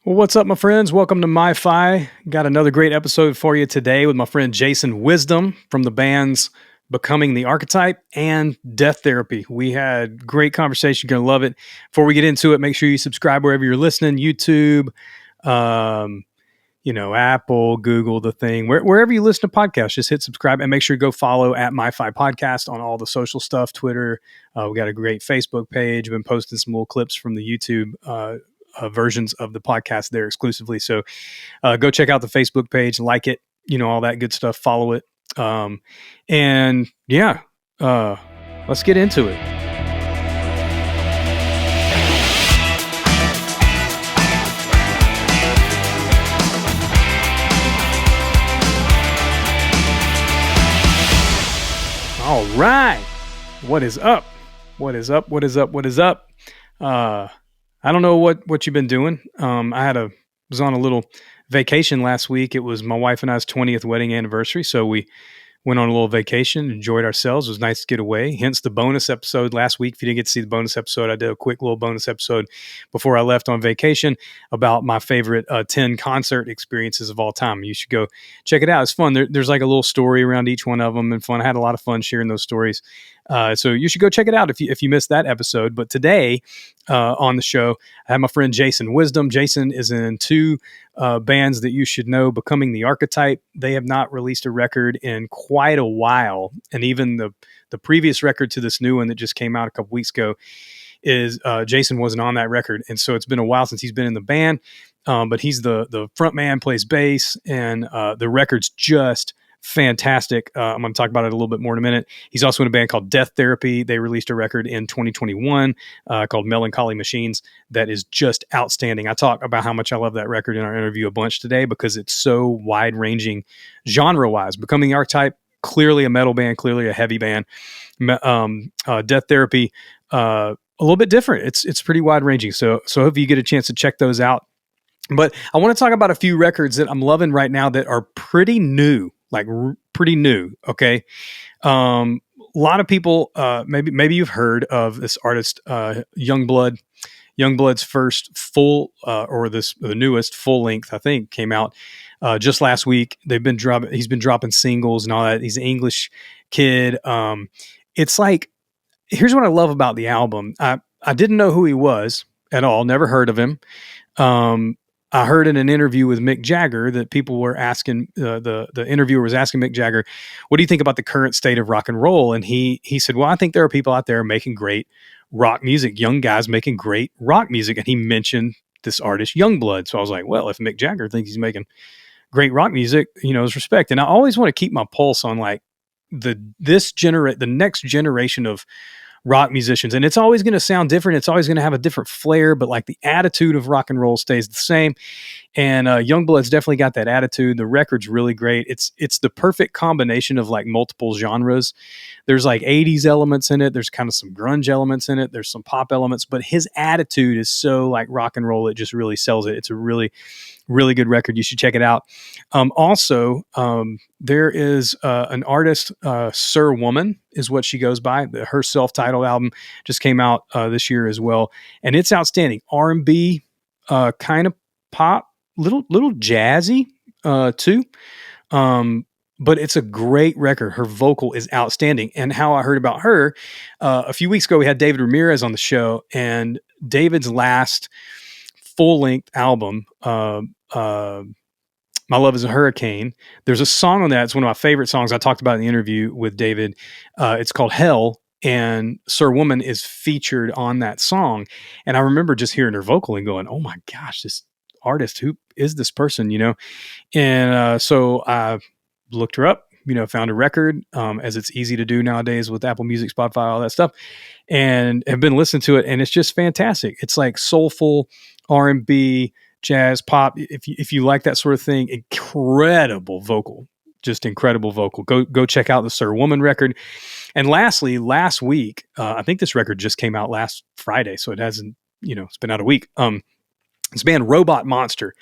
Well, what's up, my friends? Welcome to MYFI. Got another great episode for you today with my friend Jason Wisdom from the bands Becoming the Archetype and Death Therapy. We had great conversation. You're going to love it. Before we get into it, make sure you subscribe wherever you're listening, YouTube, Apple, Google, the thing, wherever you listen to podcasts, just hit subscribe and make sure you go follow at MyFi Podcast on all the social stuff, Twitter. We got a great Facebook page. We've been posting some little clips from the YouTube versions of the podcast there exclusively. So go check out the Facebook page, like it, all that good stuff, follow it. Let's get into it. All right. What is up? What is up? What is up? What is up? I don't know what you've been doing. I was on a little vacation last week. It was my wife and I's 20th wedding anniversary. So we went on a little vacation, enjoyed ourselves. It was nice to get away. Hence the bonus episode last week. If you didn't get to see the bonus episode, I did a quick little bonus episode before I left on vacation about my favorite 10 concert experiences of all time. You should go check it out. It's fun. There's like a little story around each one of them and fun. I had a lot of fun sharing those stories. So you should go check it out if you missed that episode. But today on the show, I have my friend Jason Wisdom. Jason is in two bands that you should know, Becoming the Archetype. They have not released a record in quite a while. And even the previous record to this new one that just came out a couple weeks ago is Jason wasn't on that record. And so it's been a while since he's been in the band. But he's the front man, plays bass, and the record's just fantastic. I'm going to talk about it a little bit more in a minute. He's also in a band called Death Therapy. They released a record in 2021 called Melancholy Machines that is just outstanding. I talk about how much I love that record in our interview a bunch today because it's so wide-ranging genre-wise. Becoming the Archetype, clearly a metal band, clearly a heavy band. Death Therapy, a little bit different. It's pretty wide-ranging. So hopefully you get a chance to check those out. But I want to talk about a few records that I'm loving right now that are pretty new. Pretty new. Okay. A lot of people, maybe you've heard of this artist, Youngblood. Youngblood's first full, the newest full length, I think, came out just last week. He's been dropping singles and all that. He's an English kid. It's like, here's what I love about the album. I didn't know who he was at all. Never heard of him. I heard in an interview with Mick Jagger that people were asking, the interviewer was asking Mick Jagger, what do you think about the current state of rock and roll? And he said, well, I think there are people out there making great rock music, young guys making great rock music. And he mentioned this artist, Youngblood. So I was like, well, if Mick Jagger thinks he's making great rock music, there's respect. And I always want to keep my pulse on like the next generation of rock musicians, and it's always going to sound different. It's always going to have a different flair, but like the attitude of rock and roll stays the same. And Youngblood's definitely got that attitude. The record's really great. It's the perfect combination of like multiple genres. There's like 80s elements in it. There's kind of some grunge elements in it. There's some pop elements, but his attitude is so like rock and roll. It just really sells it. It's a really, really good record. You should check it out. There is an artist, Sir Woman is what she goes by. Her self-titled album just came out this year as well. And it's outstanding. R&B, kind of pop, little jazzy too. But it's a great record. Her vocal is outstanding. And how I heard about her, a few weeks ago, we had David Ramirez on the show, and David's last full-length album, My Love is a Hurricane. There's a song on that. It's one of my favorite songs. I talked about in the interview with David. It's called Hell, and Sir Woman is featured on that song. And I remember just hearing her vocal and going, oh my gosh, this artist, who is this person, And so I looked her up, found a record, as it's easy to do nowadays with Apple Music, Spotify, all that stuff, and have been listening to it. And it's just fantastic. It's like soulful R&B, jazz, pop. If you like that sort of thing, incredible vocal, just incredible vocal. Go check out the Sir Woman record. And lastly, last week, I think this record just came out last Friday, so it hasn't, it's been out a week. It's band Robot Monster.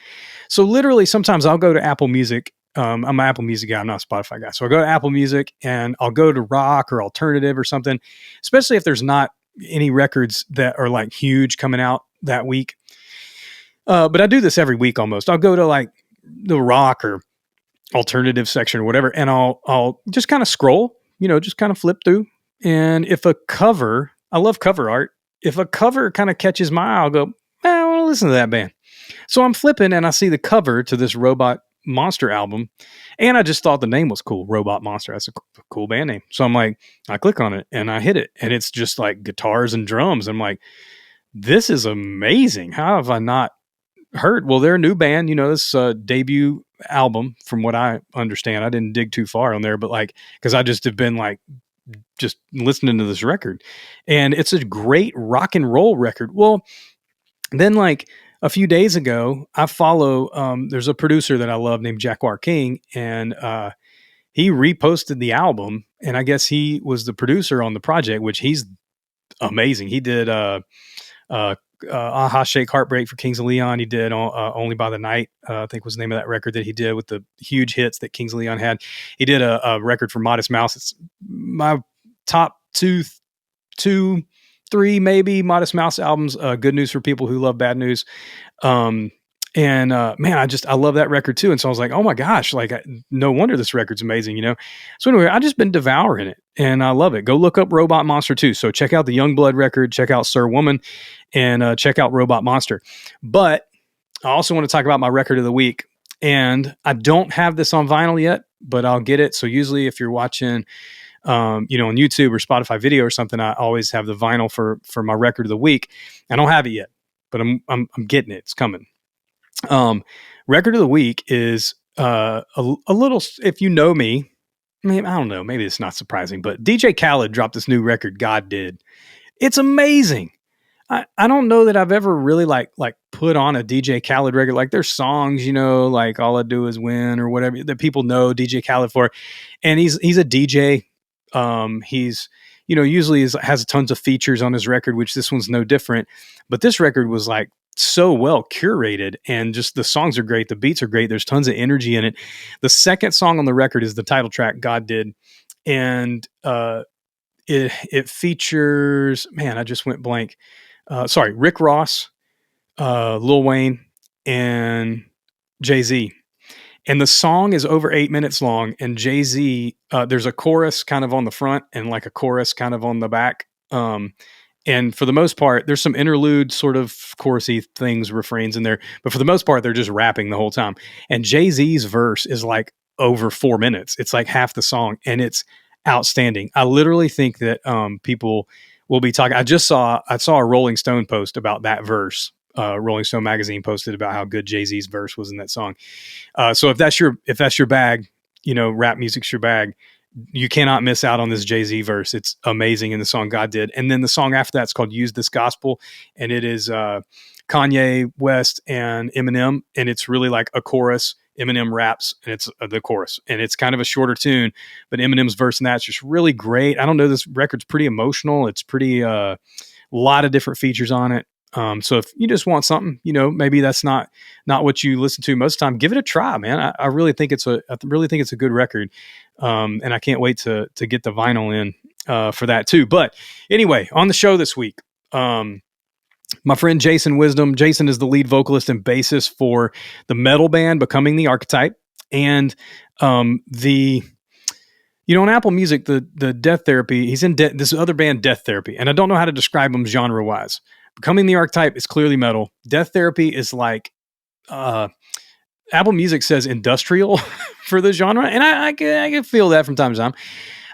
So literally sometimes I'll go to Apple Music. I'm an Apple Music guy. I'm not a Spotify guy. So I'll go to Apple Music and I'll go to rock or alternative or something, especially if there's not any records that are like huge coming out that week. But I do this every week almost. I'll go to like the rock or alternative section or whatever, and I'll just kind of scroll, just kind of flip through. And if a cover, I love cover art. If a cover kind of catches my eye, I'll go, I want to listen to that band. So I'm flipping and I see the cover to this Robot Monster album. And I just thought the name was cool. Robot Monster. That's a cool band name. So I'm like, I click on it and I hit it. And it's just like guitars and drums. I'm like, this is amazing. How have I not heard? Well, they're a new band, this debut album, from what I understand. I didn't dig too far on there, but like, because I just have been like, just listening to this record. And it's a great rock and roll record. Well, then like a few days ago, I follow, there's a producer that I love named Jaguar King, and he reposted the album, and I guess he was the producer on the project, which he's amazing. He did Aha Shake Heartbreak for Kings of Leon. He did Only by the Night, I think was the name of that record that he did with the huge hits that Kings of Leon had. He did a record for Modest Mouse. It's my top two, three maybe Modest Mouse albums. Good News for People Who Love Bad News. Man, I love that record too. And so I was like, oh my gosh, like no wonder this record's amazing, So anyway, I just been devouring it and I love it. Go look up Robot Monster too. So check out the Youngblood record, check out Sir Woman, and check out Robot Monster. But I also want to talk about my record of the week. And I don't have this on vinyl yet, but I'll get it. So usually if you're watching, on YouTube or Spotify video or something, I always have the vinyl for my record of the week. I don't have it yet, but I'm getting it. It's coming. Record of the week is a little, if you know me, I don't know, maybe it's not surprising, but DJ Khaled dropped this new record, God Did. It's amazing. I don't know that I've ever really like put on a DJ Khaled record. Like there's songs, like All I Do Is Win or whatever that people know DJ Khaled for. And he's a DJ. He's, usually has tons of features on his record, which this one's no different. But this record was like so well curated, and just the songs are great. The beats are great. There's tons of energy in it. The second song on the record is the title track, God Did. And it features, man, I just went blank. Rick Ross, Lil Wayne, and Jay-Z. And the song is over 8 minutes long, and Jay-Z, there's a chorus kind of on the front and like a chorus kind of on the back. And for the most part, there's some interlude sort of chorusy things, refrains in there. But for the most part, they're just rapping the whole time. And Jay-Z's verse is like over 4 minutes. It's like half the song, and it's outstanding. I literally think that people will be talking. I saw a Rolling Stone post about that verse. Rolling Stone magazine posted about how good Jay-Z's verse was in that song. So if that's your bag, rap music's your bag, you cannot miss out on this Jay-Z verse. It's amazing in the song God Did. And then the song after that's called Use This Gospel. And it is Kanye West and Eminem. And it's really like a chorus. Eminem raps, and it's the chorus. And it's kind of a shorter tune, but Eminem's verse in that's just really great. I don't know, this record's pretty emotional. It's pretty, a lot of different features on it. So if you just want something, maybe that's not what you listen to most of the time, give it a try, man. I really think it's a good record. And I can't wait to get the vinyl in, for that too. But anyway, on the show this week, my friend Jason Wisdom. Jason is the lead vocalist and bassist for the metal band Becoming the Archetype. And on Apple Music, the Death Therapy, he's in this other band, Death Therapy. And I don't know how to describe them genre-wise. Becoming the Archetype is clearly metal. Death Therapy is like, Apple Music says industrial for the genre. And I can feel that from time to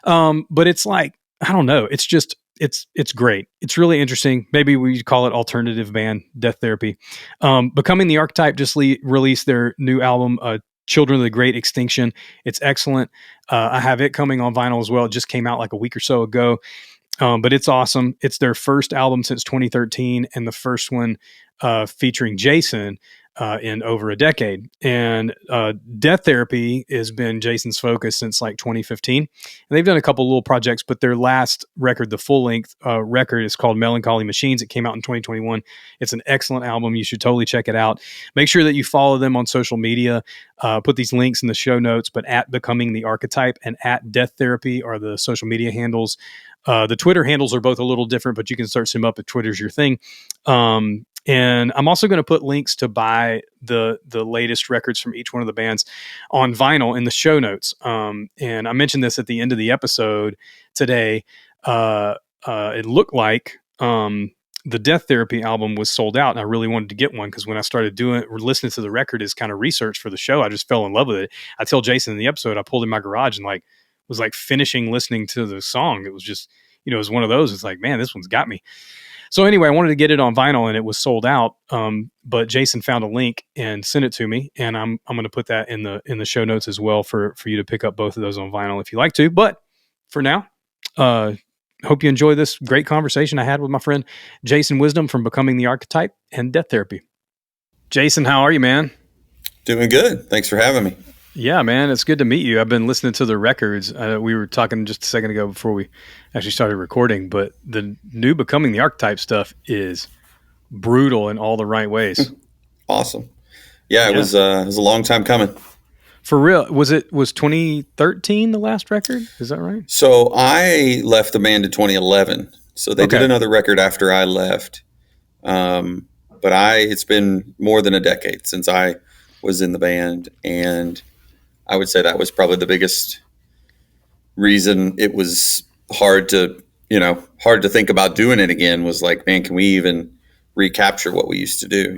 time. But it's like, I don't know. It's just, it's great. It's really interesting. Maybe we call it alternative band, Death Therapy. Becoming the Archetype just released their new album, Children of the Great Extinction. It's excellent. I have it coming on vinyl as well. It just came out like a week or so ago. But it's awesome. It's their first album since 2013 and the first one featuring Jason in over a decade. And Death Therapy has been Jason's focus since like 2015. And they've done a couple little projects, but their last record, the full-length record, is called Melancholy Machines. It came out in 2021. It's an excellent album. You should totally check it out. Make sure that you follow them on social media. Put these links in the show notes, but at Becoming the Archetype and at Death Therapy are the social media handles. The Twitter handles are both a little different, but you can search them up if Twitter's your thing. And I'm also going to put links to buy the latest records from each one of the bands on vinyl in the show notes. And I mentioned this at the end of the episode today. It looked like the Death Therapy album was sold out, and I really wanted to get one because when I started listening to the record as kind of research for the show, I just fell in love with it. I tell Jason in the episode, I pulled in my garage and was finishing listening to the song. It was just, it was one of those. It's like, man, this one's got me. So anyway, I wanted to get it on vinyl and it was sold out. But Jason found a link and sent it to me, and I'm going to put that in the show notes as well for you to pick up both of those on vinyl if you like to. But for now, hope you enjoy this great conversation I had with my friend Jason Wisdom from Becoming the Archetype and Death Therapy. Jason, how are you, man? Doing good. Thanks for having me. Yeah, man, it's good to meet you. I've been listening to the records. We were talking just a second ago before we actually started recording, but the new Becoming the Archetype stuff is brutal in all the right ways. Awesome. Yeah, it was a long time coming. For real. Was 2013 the last record? Is that right? So I left the band in 2011. So they did another record after I left. But it's been more than a decade since I was in the band, and I would say that was probably the biggest reason it was hard to think about doing it again, was like, man, can we even recapture what we used to do,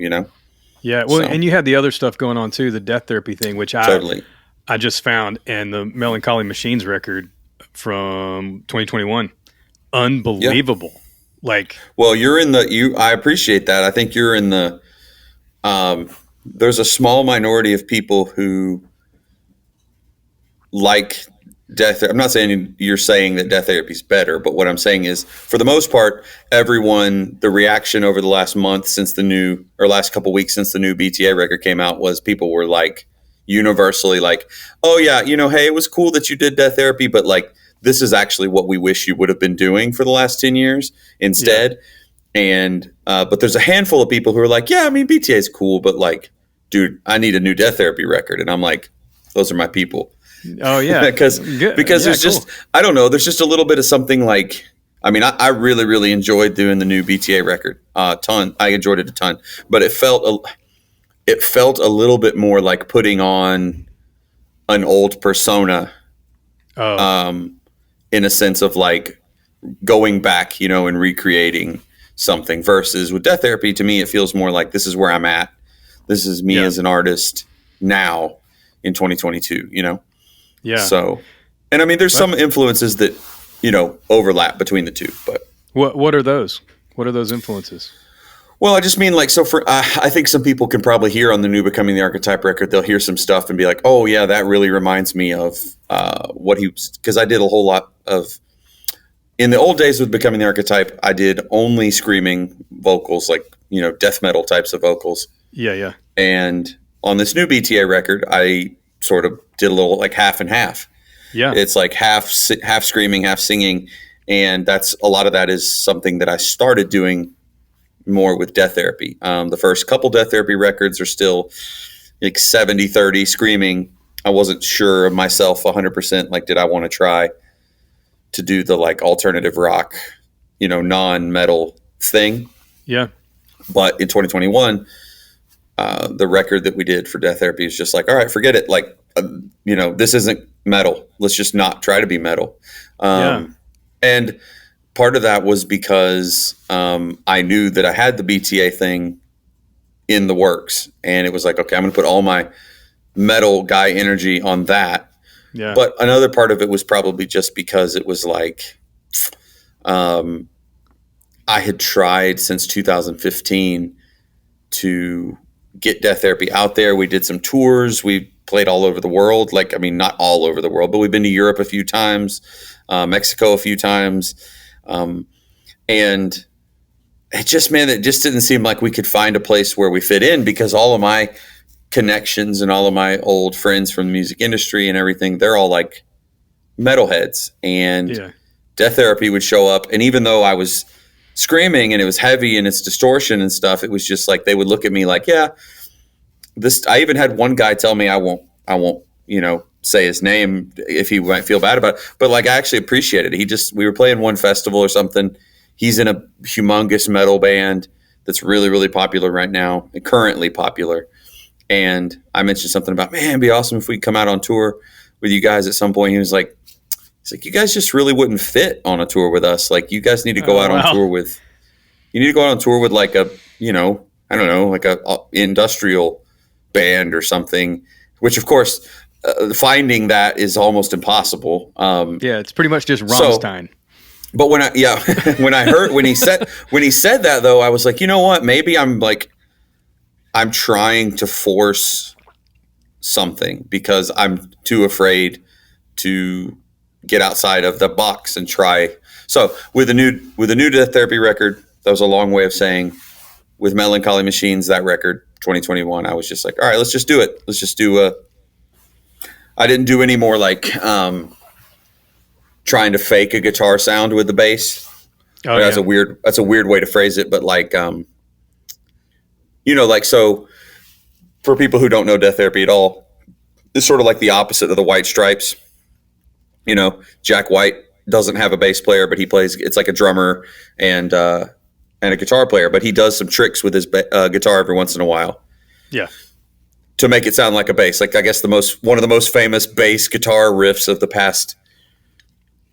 Yeah. Well, and you had the other stuff going on too, the Death Therapy thing, which I just found, and the Melancholy Machines record from 2021. Unbelievable. Yeah. Well, I appreciate that. I think you're in the, there's a small minority of people who like Death Therapy. I'm not saying you're saying that Death Therapy is better, but what I'm saying is, for the most part, the reaction over the last month last couple weeks since the new BTA record came out was people were universally oh yeah, hey, it was cool that you did Death Therapy, but this is actually what we wish you would have been doing for the last 10 years instead. Yeah. And but there's a handful of people who are like, yeah, I mean, BTA is cool, but dude, I need a new Death Therapy record. And I'm like, those are my people. Oh yeah. because there's just, I don't know, there's just a little bit of something I really, really enjoyed doing the new BTA record a ton. I enjoyed it a ton, but it felt a little bit more like putting on an old persona, in a sense of going back, and recreating something, versus with Death Therapy, to me, it feels more like this is where I'm at. This is me as an artist now in 2022, Yeah. So, and I mean, there's some influences that, overlap between the two, but what are those? What are those influences? Well, I just mean I think some people can probably hear on the new Becoming the Archetype record, they'll hear some stuff and be like, oh yeah, that really reminds me of because I did a whole lot of, in the old days with Becoming the Archetype, I did only screaming vocals, death metal types of vocals. Yeah, yeah. And on this new BTA record, I sort of did a little half and half. Yeah. It's half screaming, half singing. And a lot of that is something that I started doing more with Death Therapy. The first couple Death Therapy records are still 70-30 screaming. I wasn't sure of myself 100%. Did I want to try to do the alternative rock, non-metal thing? Yeah. But in 2021, the record that we did for Death Therapy is just all right, forget it. This isn't metal. Let's just not try to be metal. And part of that was because I knew that I had the BTA thing in the works, and it was okay, I'm going to put all my metal guy energy on that. Yeah. But another part of it was probably just because it was I had tried since 2015 to get Death Therapy out there. We did some tours. We played all over the world. Not all over the world, but we've been to Europe a few times, Mexico a few times. And it just didn't seem like we could find a place where we fit in, because all of my connections and all of my old friends from the music industry and everything, they're all metalheads, and Death Therapy would show up. And even though I was screaming and it was heavy and it's distortion and stuff, it was just they would look at me this. I even had one guy tell me, I won't, say his name if he might feel bad about it, but I actually appreciated it. We were playing one festival or something. He's in a humongous metal band. that's really, really popular right now and currently popular. And I mentioned something about, man, it'd be awesome if we come out on tour with you guys at some point. He's like, you guys just really wouldn't fit on a tour with us. Like, you guys need to go out on tour with, like a, I don't know, like a industrial band or something, which of course, finding that is almost impossible. Yeah, it's pretty much just Rammstein. But when when he said that though, I was like, you know what? Maybe I'm trying to force something because I'm too afraid to get outside of the box and try. So with the new Death Therapy record, that was a long way of saying, with Melancholy Machines, that record 2021, I was just like, all right, let's just do it. Let's just do I didn't do any more like trying to fake a guitar sound with the bass. Oh, that's a weird way to phrase it, but like like, so for people who don't know Death Therapy at all, it's sort of like the opposite of the White Stripes. Jack White doesn't have a bass player, but he plays. It's like a drummer and a guitar player, but he does some tricks with his guitar every once in a while. Yeah, to make it sound like a bass. Like, I guess one of the most famous bass guitar riffs of the past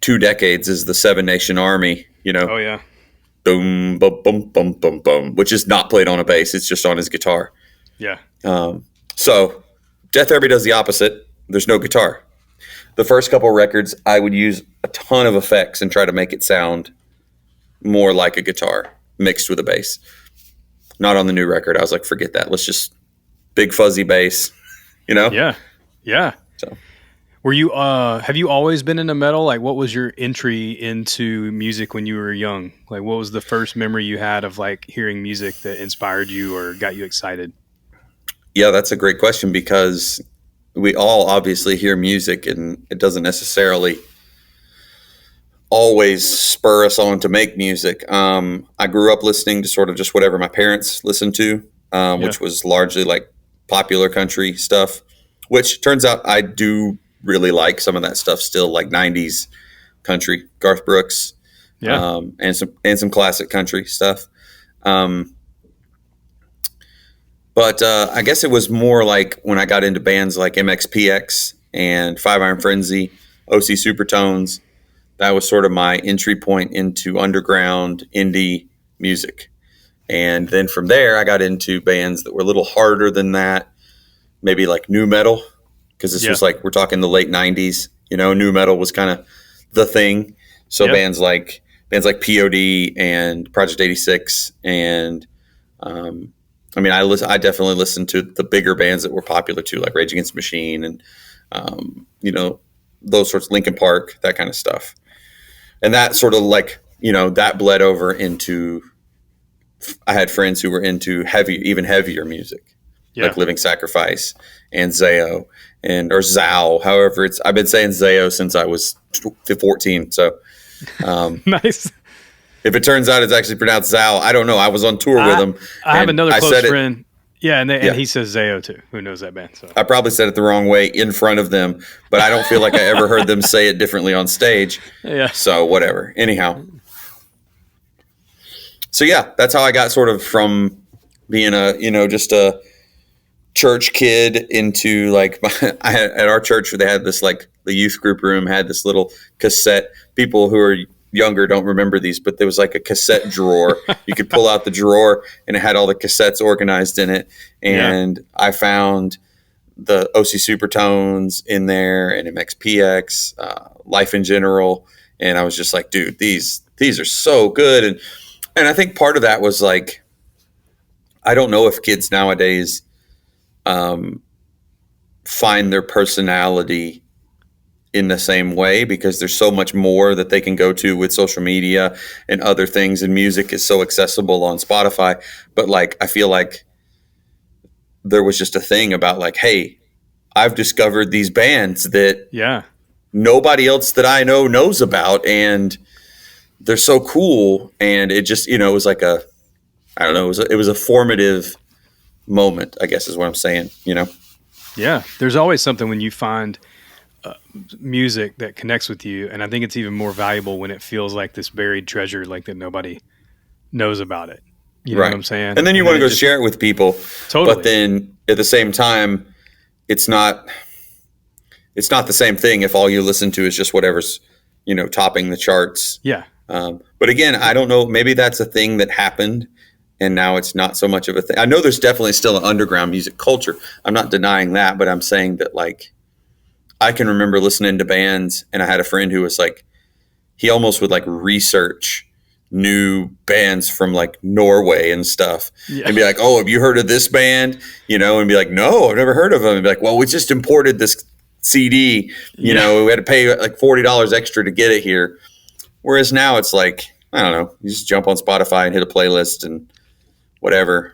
2 decades is the Seven Nation Army. Oh yeah. Boom, bum, bum, bum, bum, bum, which is not played on a bass. It's just on his guitar. Yeah. So Death Therapy does the opposite. There's no guitar. The first couple records, I would use a ton of effects and try to make it sound more like a guitar mixed with a bass. Not on the new record. I was like, forget that. Let's just big fuzzy bass, Yeah. Yeah. So, were you, have you always been into metal? Like, what was your entry into music when you were young? Like, what was the first memory you had of like hearing music that inspired you or got you excited? Yeah, that's a great question, because we all obviously hear music and it doesn't necessarily always spur us on to make music. I grew up listening to sort of just whatever my parents listened to, which was largely like popular country stuff, which turns out I do really like some of that stuff still, like 90s country, Garth Brooks, and some classic country stuff. But I guess it was more like when I got into bands like MxPx and Five Iron Frenzy, OC Supertones. That was sort of my entry point into underground indie music. And then from there, I got into bands that were a little harder than that, maybe like nu metal, because this was like, we're talking the late 90s. Nu metal was kind of the thing. So bands like POD and Project 86 and I definitely listened to the bigger bands that were popular too, like Rage Against the Machine and, those sorts of Linkin Park, that kind of stuff. And that sort of like, that bled over into, I had friends who were into even heavier music, like Living Sacrifice and Zao or Zao. However, I've been saying Zao since I was 14. So, nice. If it turns out it's actually pronounced Zao, I don't know. I was on tour with him. I have another close friend. And he says Zao too. Who knows that band? So I probably said it the wrong way in front of them, but I don't feel like I ever heard them say it differently on stage. Yeah. So whatever. Anyhow. So yeah, that's how I got sort of from being just a church kid into like, at our church, they had this, like, the youth group room had this little cassette. People who are younger don't remember these, but there was like a cassette drawer. You could pull out the drawer and it had all the cassettes organized in it. And I found the OC Supertones in there and MxPx, Life in General. And I was just like, dude, these are so good. And I think part of that was like, I don't know if kids nowadays find their personality in the same way, because there's so much more that they can go to with social media and other things, and music is so accessible on Spotify. But like, I feel like there was just a thing about like, hey, I've discovered these bands that nobody else that I know knows about, and they're so cool. And it just, it was like it was a formative moment, I guess is what I'm saying, Yeah. There's always something when you find music that connects with you, and I think it's even more valuable when it feels like this buried treasure, like that nobody knows about it. You know what I'm saying? And then you want to go share it with people. Totally. But then at the same time, it's not the same thing if all you listen to is just whatever's, topping the charts. Yeah. But again, I don't know. Maybe that's a thing that happened and now it's not so much of a thing. I know there's definitely still an underground music culture. I'm not denying that, but I'm saying that like, I can remember listening to bands and I had a friend who was like, he almost would like research new bands from like Norway and stuff and be like, oh, have you heard of this band? And be like, no, I've never heard of them. And be like, well, we just imported this CD, we had to pay like $40 extra to get it here. Whereas now it's like, I don't know, you just jump on Spotify and hit a playlist and whatever.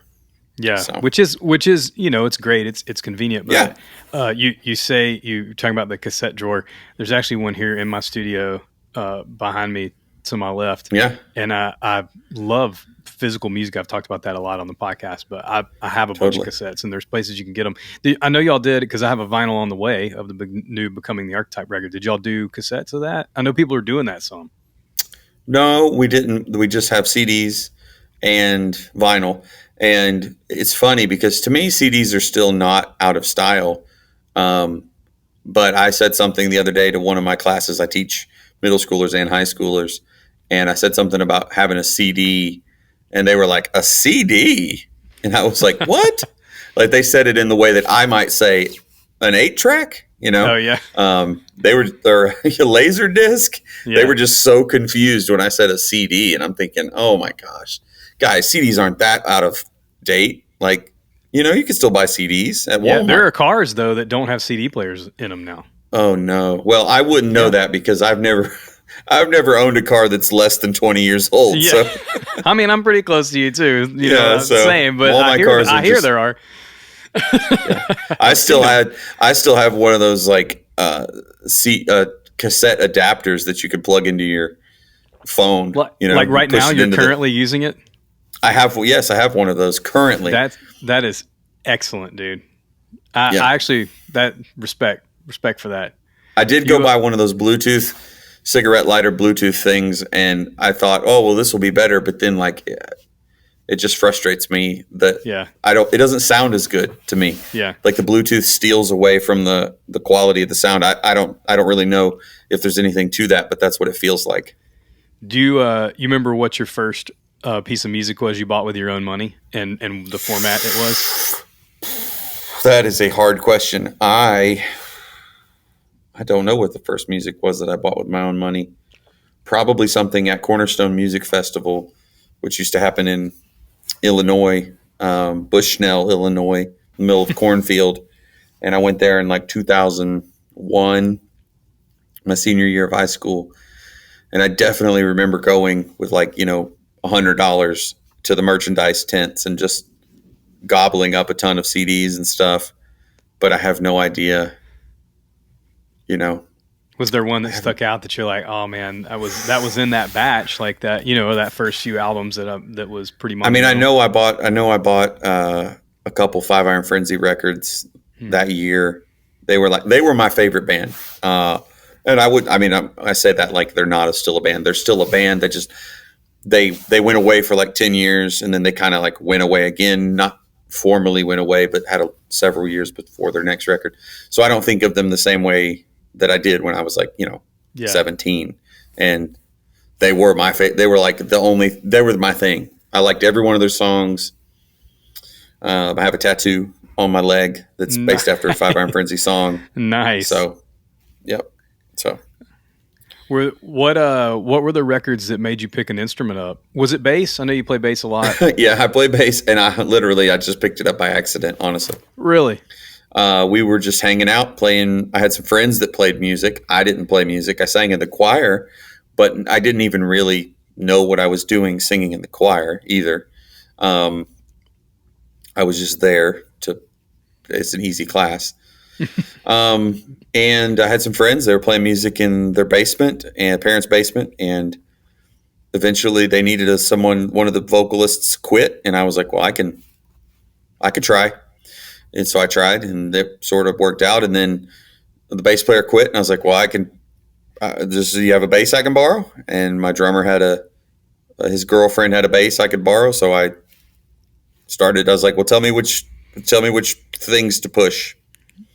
Yeah. So. Which is, it's great. It's convenient. But you say you're talking about the cassette drawer. There's actually one here in my studio behind me to my left. Yeah. And I love physical music. I've talked about that a lot on the podcast, but I have a bunch of cassettes and there's places you can get them. I know y'all did because I have a vinyl on the way of the new Becoming the Archetype record. Did y'all do cassettes of that? I know people are doing that some. No, we didn't. We just have CDs and vinyl. And it's funny because to me, CDs are still not out of style. But I said something the other day to one of my classes. I teach middle schoolers and high schoolers. And I said something about having a CD. And they were like, a CD? And I was like, what? Like they said it in the way that I might say an 8-track, Oh, yeah. They're a laser disc. Yeah. They were just so confused when I said a CD. And I'm thinking, oh my gosh, guys, CDs aren't that out of date. Like, you can still buy CDs at Walmart. Yeah, there are cars, though, that don't have CD players in them now. Oh, no. Well, I wouldn't know that because I've never owned a car that's less than 20 years old. Yeah. So. I mean, I'm pretty close to you, too. Same, but I hear there are. Yeah. I still have one of those like cassette adapters that you could plug into your phone. Like right now, you're currently using it. I have one of those currently. That is excellent, dude. I actually respect for that. I did go buy one of those Bluetooth cigarette lighter Bluetooth things, and I thought, oh well, this will be better. But then like. It just frustrates me that it doesn't sound as good to me. Yeah. Like the Bluetooth steals away from the quality of the sound. I don't really know if there's anything to that, but that's what it feels like. Do you remember what your first piece of music was you bought with your own money and the format it was? That is a hard question. I don't know what the first music was that I bought with my own money. Probably something at Cornerstone Music Festival, which used to happen in Illinois, Bushnell, Illinois, the middle of cornfield. And I went there in like 2001, my senior year of high school. And I definitely remember going with like, $100 to the merchandise tents and just gobbling up a ton of CDs and stuff. But I have no idea, Was there one that stuck out that you're like, oh man, that was in that batch, like that, that first few albums that was pretty much. I mean, I know I bought a couple 5 Iron Frenzy records that year. They were my favorite band. And I say that like they're not still a band. They're still a band that just they went away for like 10 years and then they kind of like went away again, not formally went away, but had several years before their next record. So I don't think of them the same way that I did when I was like, 17, and they were my they were like they were my thing. I liked every one of their songs. I have a tattoo on my leg that's based after a 5 Iron Frenzy song. Nice. So, yep. So, what were the records that made you pick an instrument up? Was it bass? I know you play bass a lot. Yeah, I play bass, and I just picked it up by accident, honestly. Really? We were just hanging out playing. I had some friends that played music. I didn't play music. I sang in the choir, but I didn't even really know what I was doing singing in the choir either. I was just there it's an easy class. And I had some friends. They were playing music in their basement and parents' basement. And eventually they needed one of the vocalists quit. And I was like, well, I could try. And so I tried, and it sort of worked out. And then the bass player quit, and I was like, well, I can you have a bass I can borrow? And my drummer had his girlfriend had a bass I could borrow. So I started. I was like, well, tell me which things to push.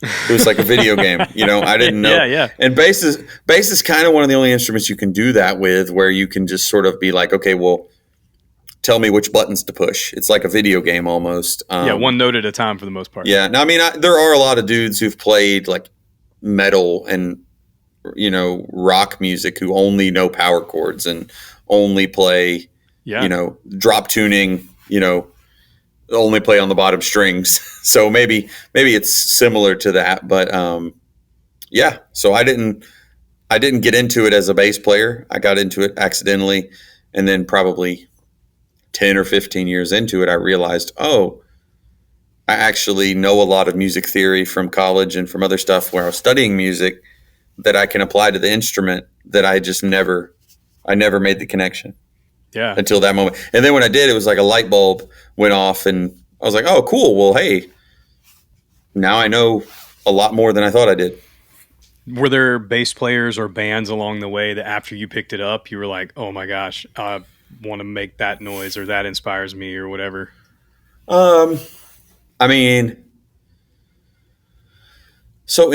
It was like a video game, I didn't know. Yeah. And bass is kind of one of the only instruments you can do that with, where you can just sort of be like, okay, well, tell me which buttons to push. It's like a video game almost. One note at a time for the most part. Yeah. Now, I mean, there are a lot of dudes who've played like metal and, rock music who only know power chords and only play, drop tuning, only play on the bottom strings. So maybe it's similar to that, but so I didn't get into it as a bass player. I got into it accidentally, and then probably 10 or 15 years into it, I realized, I actually know a lot of music theory from college and from other stuff where I was studying music that I can apply to the instrument, that I just never made the connection. Yeah. Until that moment. And then when I did, it was like a light bulb went off, and I was like, oh, cool. Well, hey, now I know a lot more than I thought I did. Were there bass players or bands along the way that after you picked it up, you were like, oh my gosh, I want to make that noise, or that inspires me, or whatever? I mean, so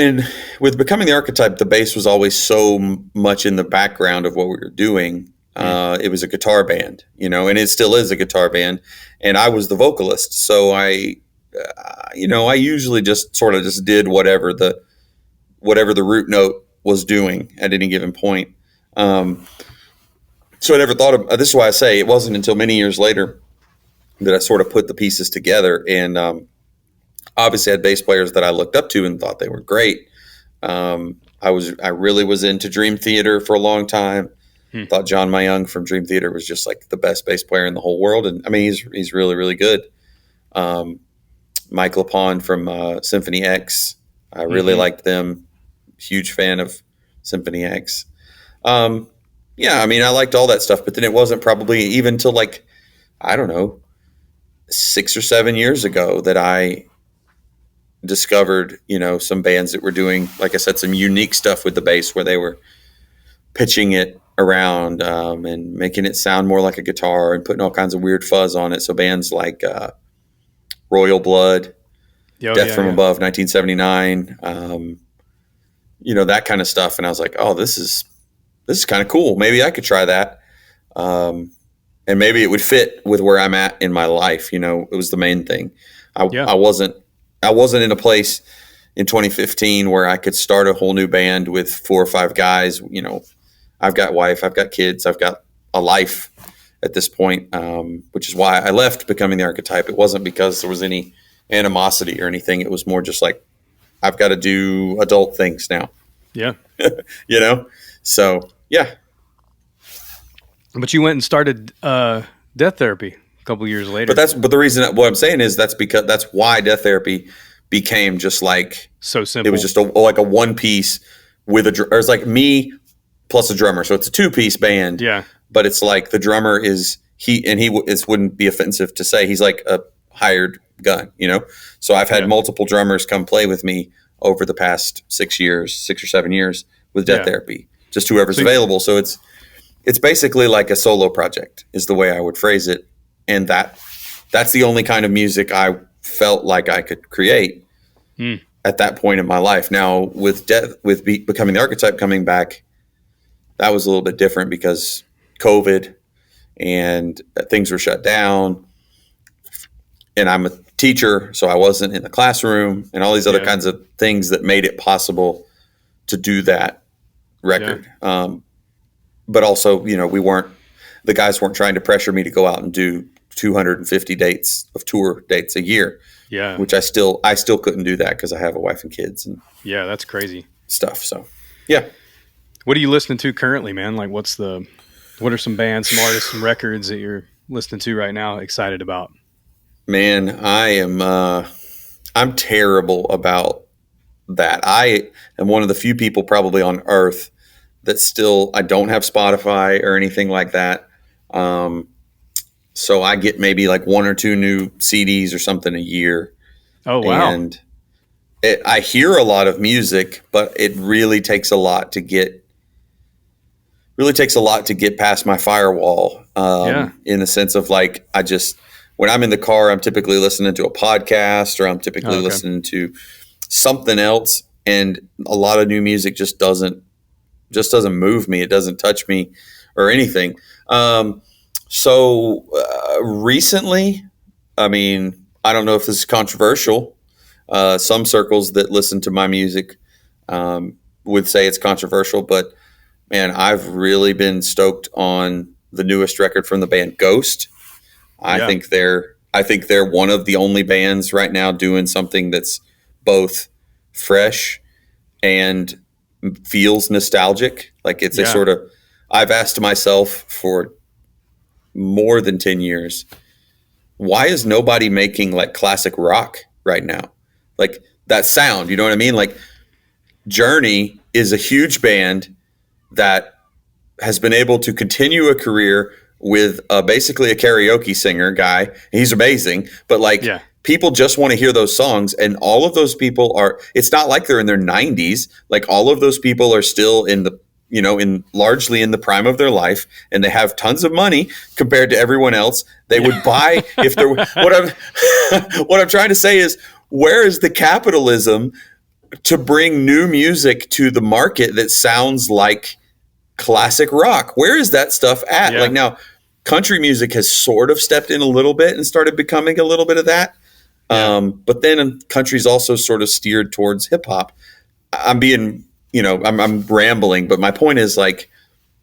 with Becoming the Archetype, the bass was always so much in the background of what we were doing. It was a guitar band, and it still is a guitar band, and I was the vocalist. So I usually just sort of just did whatever the root note was doing at any given point. So I never thought of this. Is why I say it wasn't until many years later that I sort of put the pieces together, and obviously I had bass players that I looked up to and thought they were great. I really was into Dream Theater for a long time. Thought John Mayung from Dream Theater was just like the best bass player in the whole world, and I mean he's really, really good. Mike LaPond from Symphony X, I really liked them. Huge fan of Symphony X. I mean I liked all that stuff, but then it wasn't probably even till like, I don't know, 6 or 7 years ago that I discovered some bands that were doing, like I said, some unique stuff with the bass, where they were pitching it around and making it sound more like a guitar and putting all kinds of weird fuzz on it. So bands like Royal Blood, Death from Above, 1979, that kind of stuff. And I was like, oh, this is kind of cool. Maybe I could try that. And maybe it would fit with where I'm at in my life. It was the main thing. I wasn't in a place in 2015 where I could start a whole new band with 4 or 5 guys. I've got wife, I've got kids, I've got a life at this point, which is why I left Becoming the Archetype. It wasn't because there was any animosity or anything. It was more just like, I've got to do adult things now. Yeah. So, yeah. But you went and started Death Therapy a couple years later. But the reason, what I'm saying is that's why Death Therapy became just like, so simple. It was just like a one piece with or it's like me plus a drummer. So it's a 2-piece band. Yeah. But it's like the drummer is it wouldn't be offensive to say he's like a hired gun, So I've had multiple drummers come play with me over the past 6 or 7 years with Death Therapy, just whoever's available. So it's basically like a solo project is the way I would phrase it. And that's the only kind of music I felt like I could create at that point in my life. Now with Becoming the Archetype coming back, that was a little bit different because COVID and things were shut down, and I'm a teacher, so I wasn't in the classroom and all these other kinds of things that made it possible to do that record. But also, the guys weren't trying to pressure me to go out and do 250 tour dates a year. Yeah. Which I still couldn't do that because I have a wife and kids and that's crazy stuff. So, yeah. What are you listening to currently, man? Like what are some bands, some artists, some records that you're listening to right now, excited about? Man, I'm terrible about that. I am one of the few people probably on earth that I don't have Spotify or anything like that. So I get maybe like 1 or 2 new CDs or something a year. Oh, wow. And I hear a lot of music, but it really takes a lot to get past my firewall. In the sense of like, when I'm in the car, I'm typically listening to a podcast or I'm typically listening to something else. And a lot of new music just doesn't move me. It doesn't touch me or anything. So recently, I mean, I don't know if this is controversial. Some circles that listen to my music would say it's controversial, but man, I've really been stoked on the newest record from the band Ghost. I think they're one of the only bands right now doing something that's both fresh and feels nostalgic. Like it's a sort of, I've asked myself for more than 10 years, why is nobody making like classic rock right now? Like that sound, you know what I mean? Like Journey is a huge band that has been able to continue a career with basically a karaoke singer guy. He's amazing, but like people just want to hear those songs, and all of those people are, it's not like they're in their 90s. Like all of those people are still in the, you know, largely in the prime of their life, and they have tons of money compared to everyone else. They would buy if there what I'm trying to say is, where is the capitalism to bring new music to the market that sounds like classic rock? Where is that stuff at? Like now, country music has sort of stepped in a little bit and started becoming a little bit of that. But then country's also sort of steered towards hip hop. I'm rambling, but my point is, like,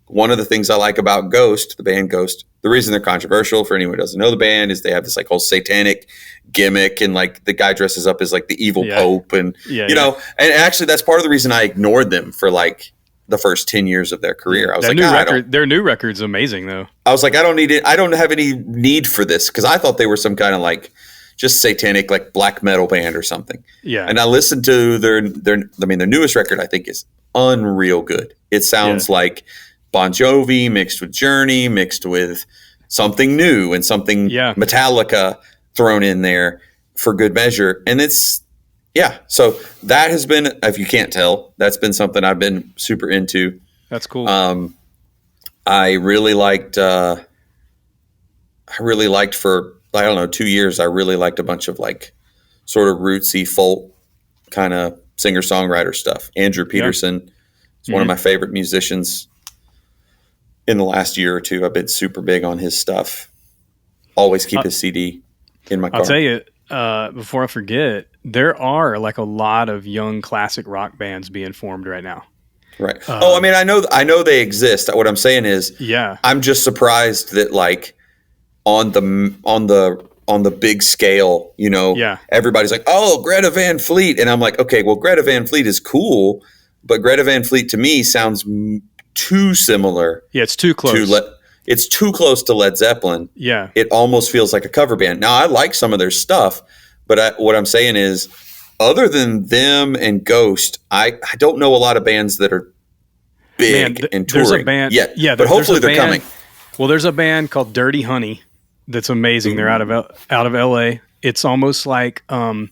one of the things I like about Ghost, the band Ghost, the reason they're controversial for anyone who doesn't know the band is they have this like whole satanic gimmick, and like the guy dresses up as like the evil Pope, and you know, and actually that's part of the reason I ignored them for like the first 10 years of their career. I was like, their new record's amazing though. I was like, I don't need it. I don't have any need for this, because I thought they were some kind of like just satanic like black metal band or something. Yeah. And I listened to their newest record, I think, is unreal good. It sounds like Bon Jovi mixed with Journey, mixed with something new and something Metallica thrown in there for good measure. And it's, so that has been, if you can't tell, that's been something I've been super into. That's cool. I really liked for, I don't know, 2 years, I really liked a bunch of like sort of rootsy folk kind of singer-songwriter stuff. Andrew Peterson is one of my favorite musicians in the last year or two. I've been super big on his stuff. Always keep his CD in my car. I'll tell you, before I forget, there are like a lot of young classic rock bands being formed right now. Right. I mean, I know they exist. What I'm saying is, I'm just surprised that like on the big scale, you know, everybody's like, oh, Greta Van Fleet. And I'm like, okay, well, Greta Van Fleet is cool, but Greta Van Fleet to me sounds too similar. Yeah, it's too close. It's too close to Led Zeppelin. Yeah. It almost feels like a cover band. Now, I like some of their stuff, but what I'm saying is, other than them and Ghost, I don't know a lot of bands that are big and touring. There's a band, but hopefully they're coming. Well, there's a band called Dirty Honey that's amazing. They're out of LA. It's almost like a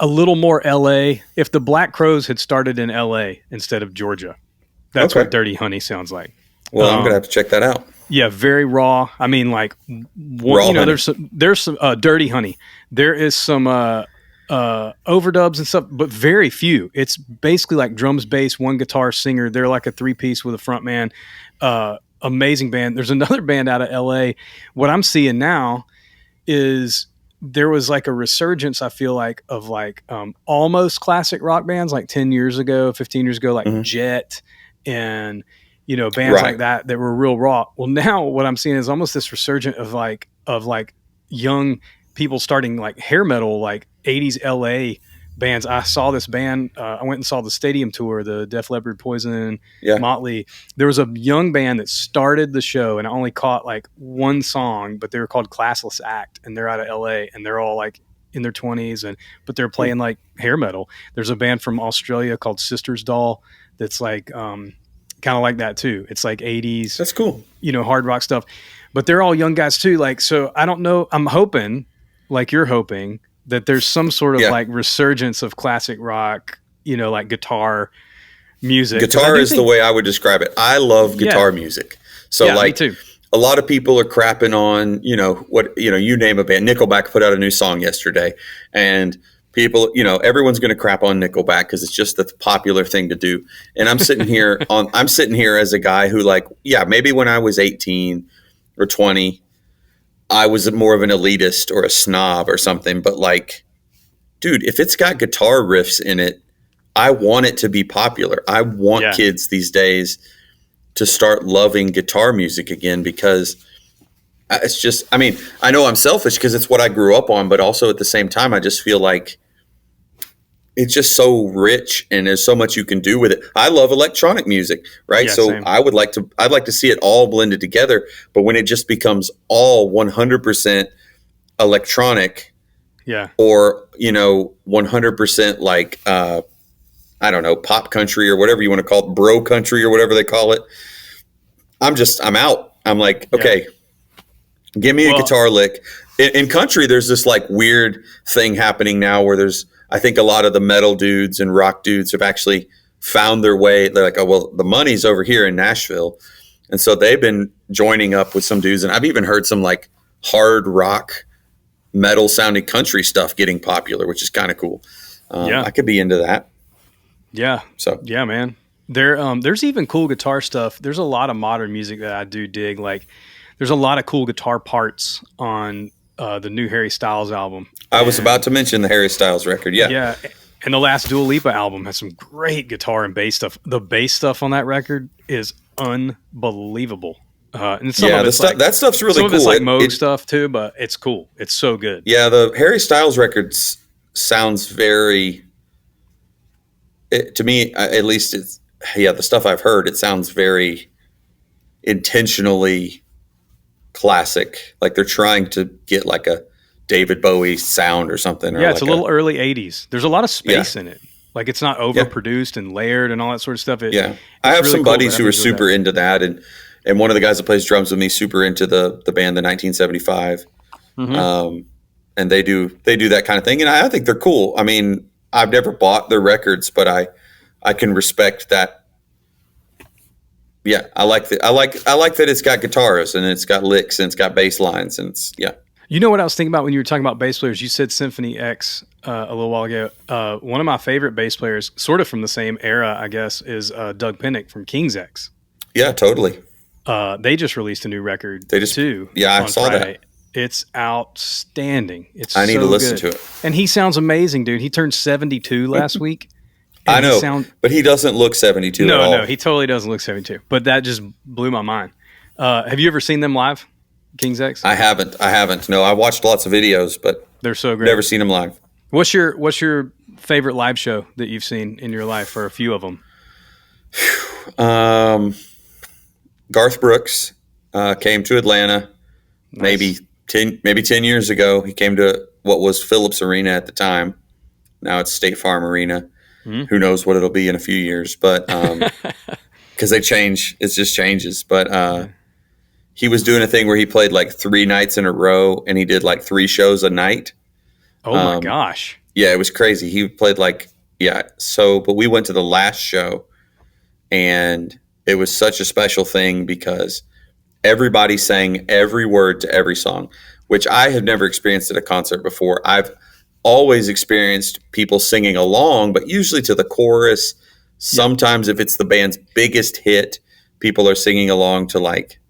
little more LA. If the Black Crowes had started in LA instead of Georgia, that's what Dirty Honey sounds like. Well, I'm gonna have to check that out. Yeah, very raw. I mean, like, there's some Dirty Honey. There is some overdubs and stuff, but very few. It's basically like drums, bass, one guitar, singer. They're like a 3-piece with a front man. Amazing band. There's another band out of LA. What I'm seeing now is there was like a resurgence, I feel like, of like almost classic rock bands like 10 years ago, 15 years ago, like Jet and, you know, bands like that were real raw. Well, now what I'm seeing is almost this resurgence of like young people starting like hair metal, like 80s LA bands. I saw this band. I went and saw the stadium tour, the Def Leppard, Poison, Motley. There was a young band that started the show, and I only caught like one song, but they were called Classless Act, and they're out of LA, and they're all like in their 20s, but they're playing like hair metal. There's a band from Australia called Sisters Doll that's like kind of like that too. It's like 80s. That's cool. You know, hard rock stuff. But they're all young guys too. Like, so I don't know. I'm hoping, like you're hoping, that there's some sort of like resurgence of classic rock, you know, like guitar music. Guitar is the way I would describe it. I love guitar music. So like, me too. a lot of people are crapping on, you name a band. Nickelback put out a new song yesterday, and people, everyone's going to crap on Nickelback because it's just the popular thing to do. And I'm sitting here as a guy who, like, yeah, maybe when I was 18 or 20, I was more of an elitist or a snob or something. But, like, dude, if it's got guitar riffs in it, I want it to be popular. I want kids these days to start loving guitar music again, because it's just, I mean, I know I'm selfish because it's what I grew up on, but also at the same time, I just feel like it's just so rich and there's so much you can do with it. I love electronic music, right? Yeah, so same. I'd like to see it all blended together, but when it just becomes all 100% electronic, or, 100% like, I don't know, pop country or whatever you want to call it, bro country or whatever they call it, I'm out. I'm like, okay, give me a guitar lick. In country, there's this like weird thing happening now where I think a lot of the metal dudes and rock dudes have actually found their way. They're like, oh, well, the money's over here in Nashville. And so they've been joining up with some dudes. And I've even heard some like hard rock, metal sounding country stuff getting popular, which is kind of cool. I could be into that. Yeah. So, yeah, man. There's even cool guitar stuff. There's a lot of modern music that I do dig. Like, there's a lot of cool guitar parts on the new Harry Styles album. I was about to mention the Harry Styles record. Yeah. Yeah. And the last Dua Lipa album has some great guitar and bass stuff. The bass stuff on that record is unbelievable. And some of it's that stuff's really cool. Some of it's like Moog stuff too, but it's cool. It's so good. Yeah, the Harry Styles record sounds very, to me, at least the stuff I've heard, it sounds very intentionally classic. Like they're trying to get like a David Bowie sound or something. Yeah, it's like a little early 80s. There's a lot of space in it. Like it's not overproduced and layered and all that sort of stuff. I have really some buddies who are super into that. And one of the guys that plays drums with me super into the band, the 1975. Mm-hmm. And they do that kind of thing. And I think they're cool. I mean, I've never bought their records, but I can respect that. Yeah, I like that it's got guitars and it's got licks and it's got bass lines and it's You know what I was thinking about when you were talking about bass players? You said Symphony X a little while ago. One of my favorite bass players, sort of from the same era, I guess, is Doug Pennick from King's X. Yeah, totally. They just released a new record too. Yeah, I saw Friday. that. It's outstanding. I need to listen to it. And he sounds amazing, dude. He turned 72 last week. I know, but he doesn't look 72 at all. No, he totally doesn't look 72. But that just blew my mind. Have you ever seen them live, King's X? I haven't. No, I watched lots of videos, but they're so great. Never seen them live. What's your favorite live show that you've seen in your life, or a few of them? Garth Brooks came to Atlanta maybe 10 years ago. He came to what was Phillips Arena at the time. Now it's State Farm Arena. Mm-hmm. Who knows what it'll be in a few years, but because they change, it just changes. But he was doing a thing where he played like 3 nights in a row, and he did like 3 shows a night. Oh my gosh! Yeah, it was crazy. He played but we went to the last show, and it was such a special thing because everybody sang every word to every song, which I have never experienced at a concert before. I've always experienced people singing along, but usually to the chorus. Sometimes if it's the band's biggest hit, people are singing along to like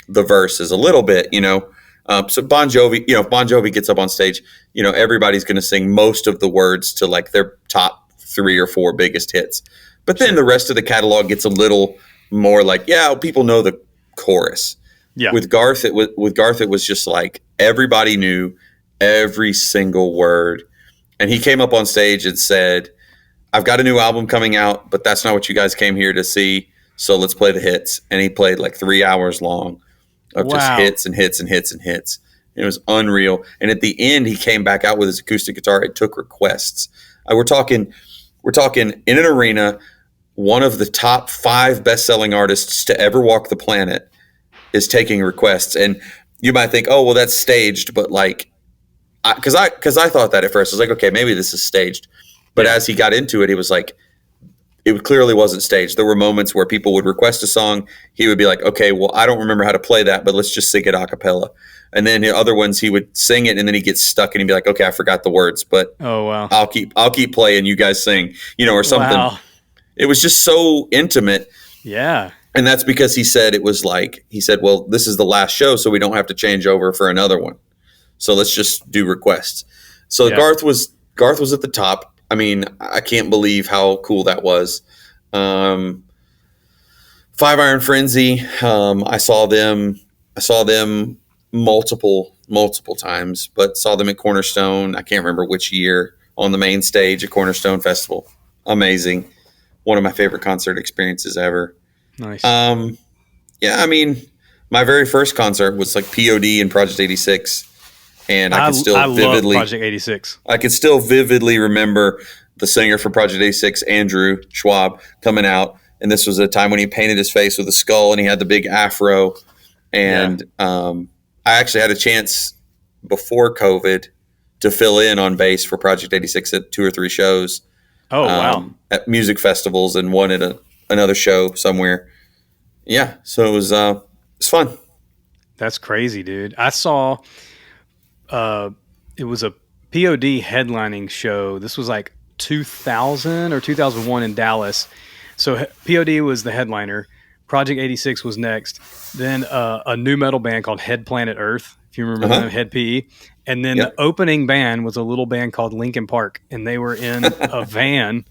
the verses a little bit, So Bon Jovi, if Bon Jovi gets up on stage, everybody's going to sing most of the words to like their top 3 or 4 biggest hits. But then the rest of the catalog gets a little more like, people know the chorus. Yeah. With Garth, it was just like everybody knew every single word. And he came up on stage and said, I've got a new album coming out, but that's not what you guys came here to see. So let's play the hits. And he played like 3 hours long of just hits and hits and hits and hits. And it was unreal. And at the end, he came back out with his acoustic guitar. It took requests. We're talking in an arena. One of the top 5 best-selling artists to ever walk the planet is taking requests. And you might think, oh, well, that's staged. But like, because I thought that at first. I was like, okay, maybe this is staged. But as he got into it, he was like, it clearly wasn't staged. There were moments where people would request a song. He would be like, okay, well, I don't remember how to play that, but let's just sing it a cappella. And then the other ones, he would sing it and then he'd get stuck and he'd be like, okay, I forgot the words, but Oh, wow. I'll keep playing. You guys sing, or something. Wow. It was just so intimate. Yeah. And that's because he said, well, this is the last show, so we don't have to change over for another one. So let's just do requests. So Yeah. Garth was at the top. I mean, I can't believe how cool that was. 5 Iron Frenzy. I saw them multiple times, but saw them at Cornerstone. I can't remember which year, on the main stage at Cornerstone Festival. Amazing. One of my favorite concert experiences ever. Nice. Yeah, I mean, my very first concert was like POD and Project 86. And I love Project 86. I can still vividly remember the singer for Project 86, Andrew Schwab, coming out. And this was a time when he painted his face with a skull and he had the big afro. And I actually had a chance before COVID to fill in on bass for Project 86 at 2 or 3 shows. Oh, wow. At music festivals, and one at another show somewhere. Yeah, so it was fun. That's crazy, dude. I saw it was a POD headlining show. This was like 2000 or 2001 in Dallas. So POD was the headliner. Project 86 was next. Then a new metal band called Head Planet Earth, if you remember them, Head PE. And then the opening band was a little band called Linkin Park. And they were in a van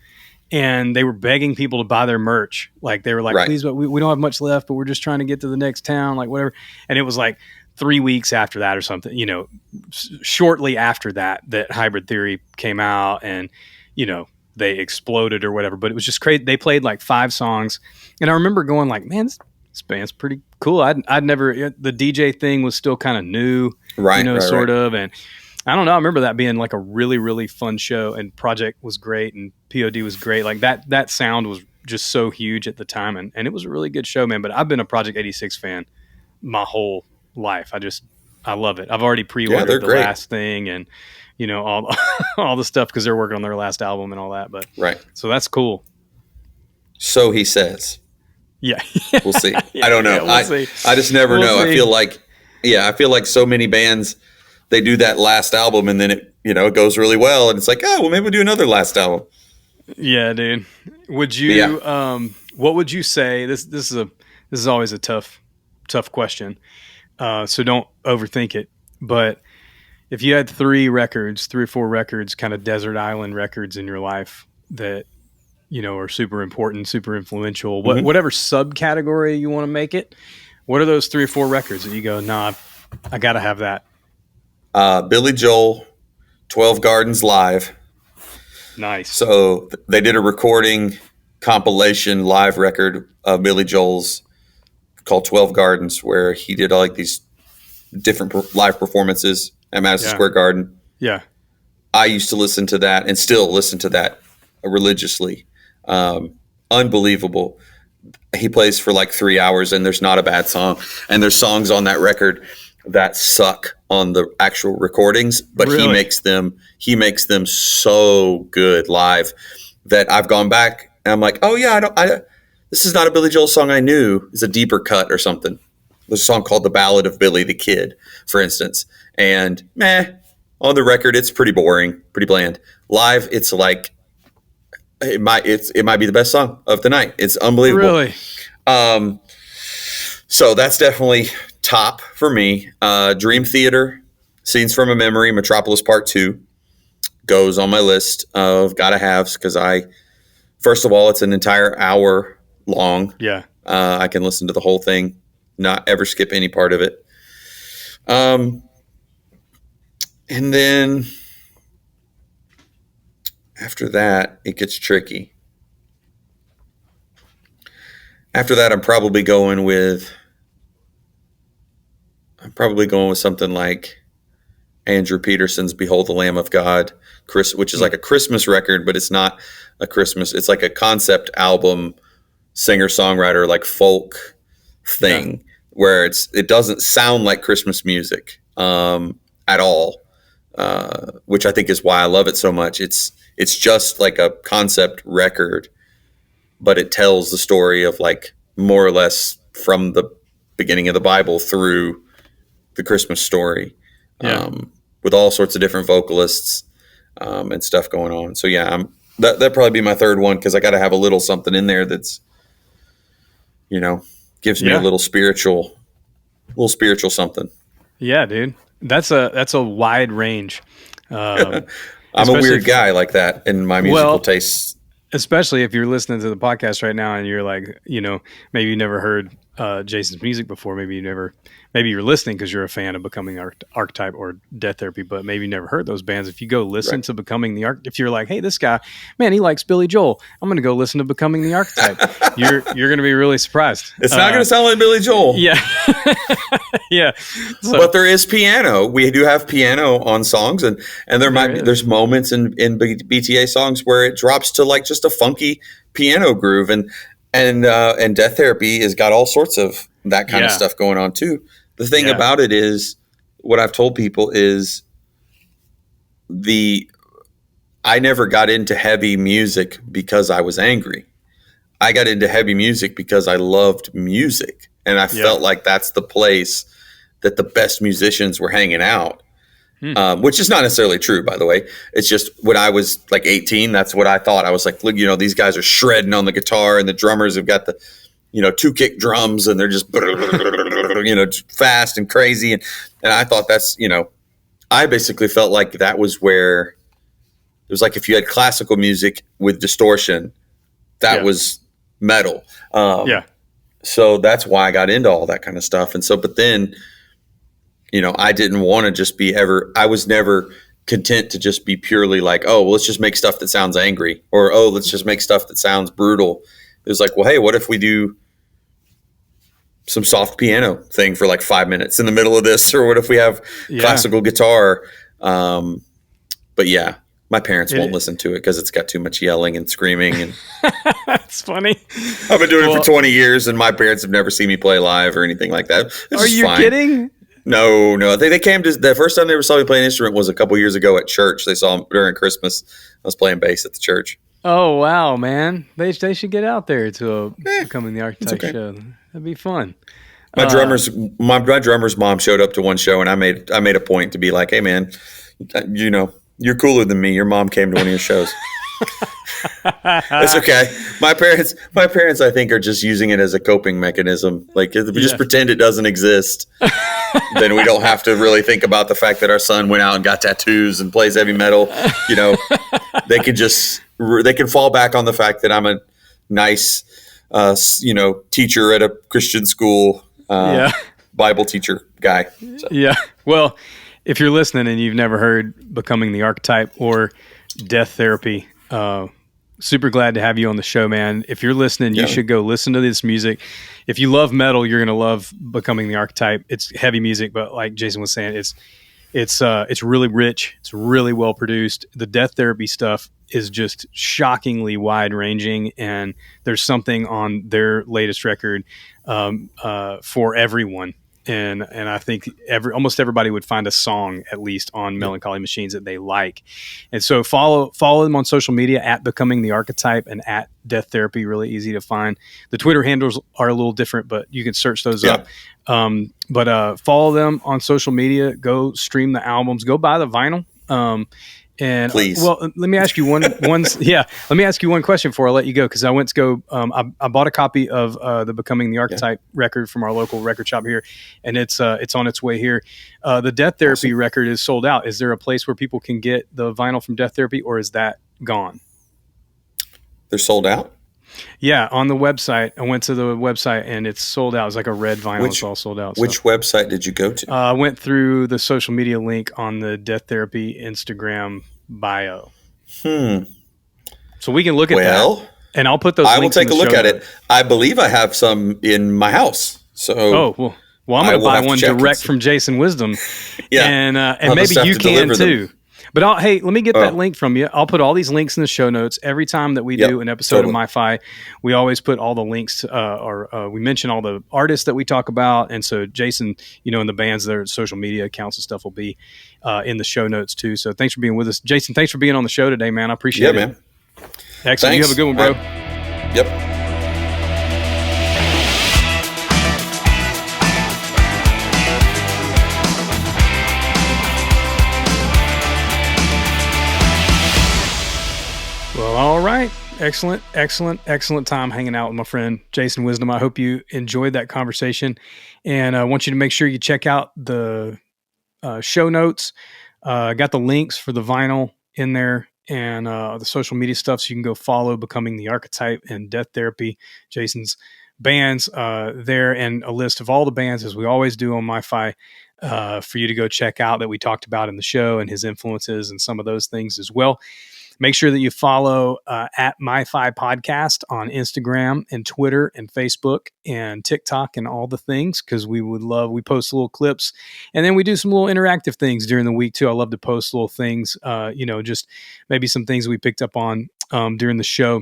and they were begging people to buy their merch. Like they were like, please, but we don't have much left, but we're just trying to get to the next town, like whatever. And it was like 3 weeks after that or something, shortly after that Hybrid Theory came out and, they exploded or whatever, but it was just crazy. They played like 5 songs and I remember going like, man, this band's pretty cool. I'd never, the DJ thing was still kind of new, sort of. And I don't know. I remember that being like a really, really fun show, and Project was great and POD was great. Like that sound was just so huge at the time. And it was a really good show, man. But I've been a Project 86 fan my whole life. I love it. I've already pre-ordered the last thing and, all the stuff because they're working on their last album and all that. But so that's cool. So he says. Yeah. We'll see. I don't know. We'll see. I just never know. See. I feel like so many bands, they do that last album and then it goes really well and it's like, oh, well, maybe we'll do another last album. Yeah, dude. Would you what would you say? This is always a tough question. So don't overthink it. But if you had 3 or 4 records, kind of desert island records in your life that, are super important, super influential, whatever subcategory you want to make it, what are those 3 or 4 records that you go, nah, I got to have that? Billy Joel, 12 Gardens Live. Nice. So they did a recording compilation live record of Billy Joel's called 12 Gardens, where he did all like these different live performances at Madison Square Garden. Yeah. I used to listen to that and still listen to that religiously. Unbelievable. He plays for like 3 hours and there's not a bad song. And there's songs on that record that suck on the actual recordings, but really? he makes them so good live that I've gone back and I'm like, oh yeah, this is not a Billy Joel song I knew. It's a deeper cut or something. There's a song called The Ballad of Billy the Kid, for instance. And on the record, it's pretty boring, pretty bland. Live, it's like, it might be the best song of the night. It's unbelievable. Really? So that's definitely top for me. Dream Theater, Scenes from a Memory, Metropolis Part 2 goes on my list of gotta haves because first of all, it's an entire hour long. Yeah. I can listen to the whole thing, not ever skip any part of it. And then after that, it gets tricky. After that, I'm probably going with something like Andrew Peterson's Behold the Lamb of God, which is like a Christmas record, but it's not a Christmas. It's like a concept album, singer-songwriter, like folk thing where it doesn't sound like Christmas music at all, which I think is why I love it so much. It's just like a concept record but it tells the story of like more or less from the beginning of the Bible through the Christmas story, with all sorts of different vocalists and stuff going on. So yeah, that'd probably be my third one, because I got to have a little something in there that's, gives me a little spiritual something. Yeah, dude, that's a wide range. I'm a weird guy like that in my musical tastes. Especially if you're listening to the podcast right now and you're like, maybe you never heard Jason's music before. Maybe you're listening because you're a fan of Becoming the Archetype or Death Therapy, but maybe you never heard those bands. If you go listen to Becoming the Archetype, if you're like, hey, this guy, man, he likes Billy Joel, I'm going to go listen to Becoming the Archetype. You're going to be really surprised. It's not going to sound like Billy Joel. Yeah. Yeah. So, but there is piano. We do have piano on songs, and there's moments in BTA songs where it drops to like just a funky piano groove, and Death Therapy has got all sorts of that kind of stuff going on too. The thing about it is, what I've told people is I never got into heavy music because I was angry. I got into heavy music because I loved music, and I felt like that's the place that the best musicians were hanging out. Which is not necessarily true, by the way. It's just when I was like 18, that's what I thought. I was like, look, these guys are shredding on the guitar, and the drummers have got the, 2-kick drums, and they're just, fast and crazy. And I thought that's, I basically felt like that was where it was like if you had classical music with distortion, that was metal. So that's why I got into all that kind of stuff. And so, but then, I didn't want to just I was never content to just be purely like, oh, well, let's just make stuff that sounds angry, or, oh, let's just make stuff that sounds brutal. It was like, well, hey, what if we do some soft piano thing for like 5 minutes in the middle of this? Or what if we have classical guitar? But yeah, my parents won't listen to it because it's got too much yelling and screaming. And that's funny. I've been doing it for 20 years, and my parents have never seen me play live or anything like that. Are you kidding? No. They came to the first time they ever saw me play an instrument was a couple years ago at church. They saw me during Christmas. I was playing bass at the church. Oh wow, man! They should get out there to a Becoming the Archetype show. That'd be fun. My drummer's mom showed up to one show, and I made a point to be like, hey man, you're cooler than me. Your mom came to one of your shows. It's okay. My parents, I think, are just using it as a coping mechanism. Like, if we just pretend it doesn't exist, then we don't have to really think about the fact that our son went out and got tattoos and plays heavy metal. They can fall back on the fact that I'm a nice, teacher at a Christian school, Bible teacher guy. So. Yeah. Well, if you're listening and you've never heard Becoming the Archetype or Death Therapy, super glad to have you on the show, man. If you're listening, you should go listen to this music. If you love metal, you're going to love Becoming the Archetype. It's heavy music, but like Jason was saying, it's really rich. It's really well produced. The Death Therapy stuff is just shockingly wide ranging, and there's something on their latest record for everyone. And I think almost everybody would find a song at least on Melancholy Machines that they like. And so follow them on social media at Becoming the Archetype and at Death Therapy. Really easy to find. The Twitter handles are a little different, but you can search those up. But follow them on social media. Go stream the albums. Go buy the vinyl. And please. Let me ask you let me ask you one question before I let you go, because I went to go. I bought a copy of the Becoming the Archetype record from our local record shop here, and it's on its way here. The Death Therapy record is sold out. Is there a place where people can get the vinyl from Death Therapy, or is that gone? They're sold out? Yeah, on the website. I went to the website and it's sold out. It's like a red vinyl. It's all sold out. Which website did you go to? I went through the social media link on the Death Therapy Instagram bio. So we can look at that. And I'll put those links in the show notes. I will take a look at it. I believe I have some in my house. So well, I'm going to buy one direct from Jason Wisdom. And maybe you can too. But let me get that link from you. I'll put all these links in the show notes. Every time that we do an episode of MYFI, we always put all the links, or we mention all the artists that we talk about. And so Jason, and the bands, their social media accounts and stuff will be in the show notes too. So thanks for being with us. Jason, thanks for being on the show today, man. I appreciate it. Man. Excellent. Thanks. You have a good one, bro. Yep. Well, all right. Excellent time hanging out with my friend Jason Wisdom. I hope you enjoyed that conversation, and I want you to make sure you check out the show notes. I got the links for the vinyl in there and the social media stuff, so you can go follow Becoming the Archetype and Death Therapy, Jason's bands there, and a list of all the bands, as we always do on MYFI, for you to go check out that we talked about in the show, and his influences and some of those things as well. Make sure that you follow at MyFi Podcast on Instagram and Twitter and Facebook and TikTok and all the things, because we post little clips, and then we do some little interactive things during the week too. I love to post little things, just maybe some things we picked up on during the show.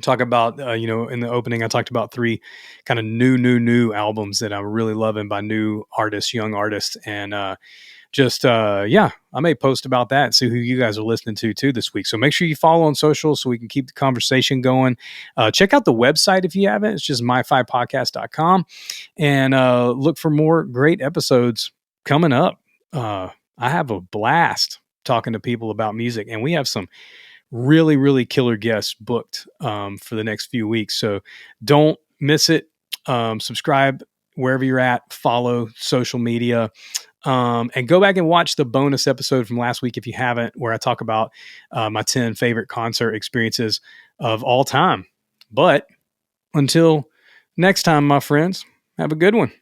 Talk about, in the opening, I talked about 3 kind of new albums that I'm really loving by new artists, young artists, and I may post about that and see who you guys are listening to too this week. So make sure you follow on social so we can keep the conversation going. Check out the website if you haven't. It's just myfipodcast.com, and look for more great episodes coming up. I have a blast talking to people about music, and we have some really, really killer guests booked for the next few weeks. So don't miss it. Subscribe wherever you're at, follow social media. And go back and watch the bonus episode from last week if you haven't, where I talk about my 10 favorite concert experiences of all time. But until next time, my friends, have a good one.